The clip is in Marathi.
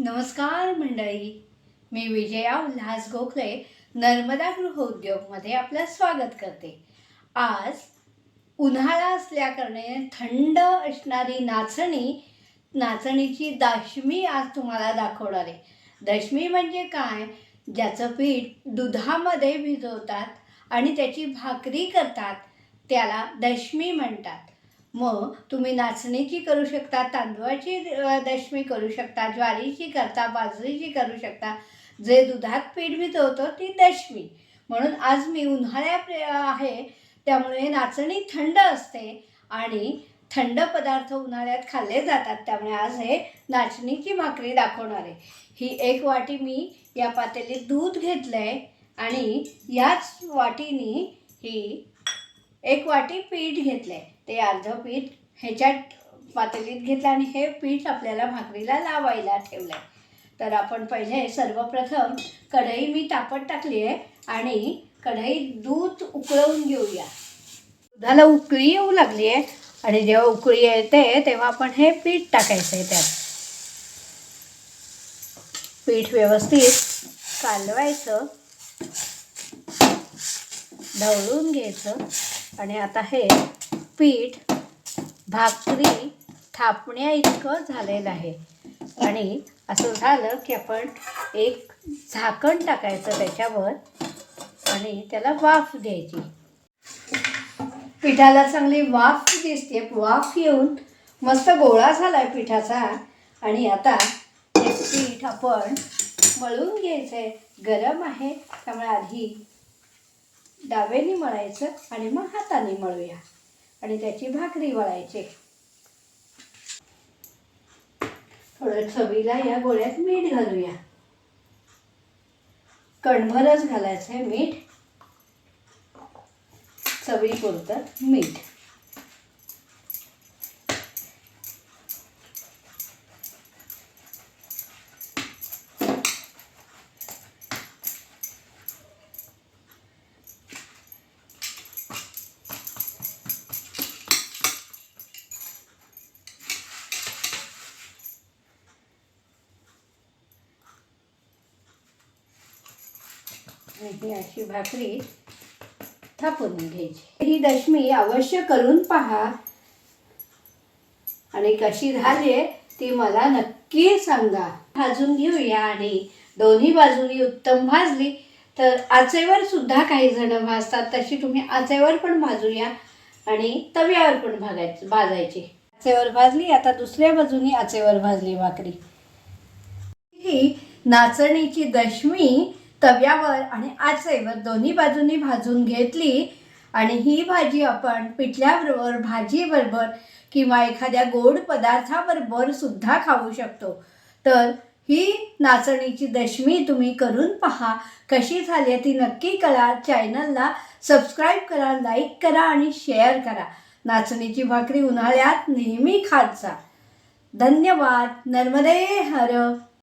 नमस्कार मंडळी, मी विजया उल्हास गोखले नर्मदा गृहोद्योगमध्ये आपलं स्वागत करते. आज उन्हाळा असल्याकारणे थंड असणारी नाचणीची दशमी आज तुम्हाला दाखवणार आहे. दशमी म्हणजे काय? ज्याचं पीठ दुधामध्ये भिजवतात आणि त्याची भाकरी करतात, त्याला दशमी म्हणतात. मग तुम्ही नाचणीची करू शकता, तांदूळाची दशमी करू शकता, ज्वारीची करता, बाजरीची करू शकता. जे दुधात पीठ भिजवतो ती दशमी. म्हणून आज मी उन्हाळ्यात आहे, त्यामुळे नाचणी थंड असते आणि थंड पदार्थ उन्हाळ्यात खाल्ले जातात. त्यामुळे आज हे नाचणीची भाकरी दाखवणार आहे. ही 1 वाटी मी या पातेलीत दूध घेतलं आहे आणि याच वाटीने ही 1 वाटी पीठ घेतलं आहे. ते अर्धं पीठ ह्याच्यात पातेलीत घेतलं आणि हे पीठ आपल्याला भाकरीला लावायला ठेवलं आहे. तर आपण पहिले सर्वप्रथम कढई मी तापत टाकली आहे आणि कढईत दूध उकळवून घेऊया. दुधाला उकळी येऊ लागली आहे आणि जेव्हा उकळी येते तेव्हा आपण हे पीठ टाकायचं आहे. त्यात पीठ व्यवस्थित कालवायचं, ढवळून घ्यायचं आणि आता हे पीठ भाकरी थापण्या इतकं झालेलं आहे. आणि असं झालं की आपण एक झाकण टाकायचं त्याच्यावर आणि त्याला वाफ द्यायची. पिठाला चांगली वाफ दिसते. वाफ येऊन मस्त गोळा झाला आहे पिठाचा. आणि आता हे पीठ आपण मळून घ्यायचं आहे. गरम आहे त्यामुळे आधी डावेने मळायचं आणि मग हाताने मळूया आणि त्याची भाकरी वळायची. थोडं चवीला या गोळ्यात मीठ घालूया. कणभरच घालायचं आहे मीठ, चवीपुरतं मीठ. आणि ही अशी भाकरी थापून घ्यायची. ही दशमी अवश्य करून पहा आणि कशी झाली ती मला नक्की सांगा. भाजून घेऊया आणि दोन्ही बाजूनी उत्तम भाजली तर आचेवर सुद्धा काही जण भाजतात, तशी तुम्ही आचेवर पण भाजूया आणि तव्यावर पण भाजायची. आचेवर भाजली, आता दुसऱ्या बाजूनी आचेवर भाजली भाकरी. ही नाचणीची दशमी तव्यावर आणि आचेवर दोन्ही बाजूंनी भाजून घेतली आणि ही भाजी आपण पिठल्याबरोबर, भाजीबरोबर किंवा एखाद्या गोड पदार्थाबरोबर सुद्धा खाऊ शकतो. तर ही नाचणीची दशमी तुम्ही करून पहा. कशी झाली ती नक्की करा. चॅनलला सबस्क्राईब करा, लाईक करा आणि शेअर करा. नाचणीची भाकरी उन्हाळ्यात नेहमी खात जा. धन्यवाद. नर्मदे हर.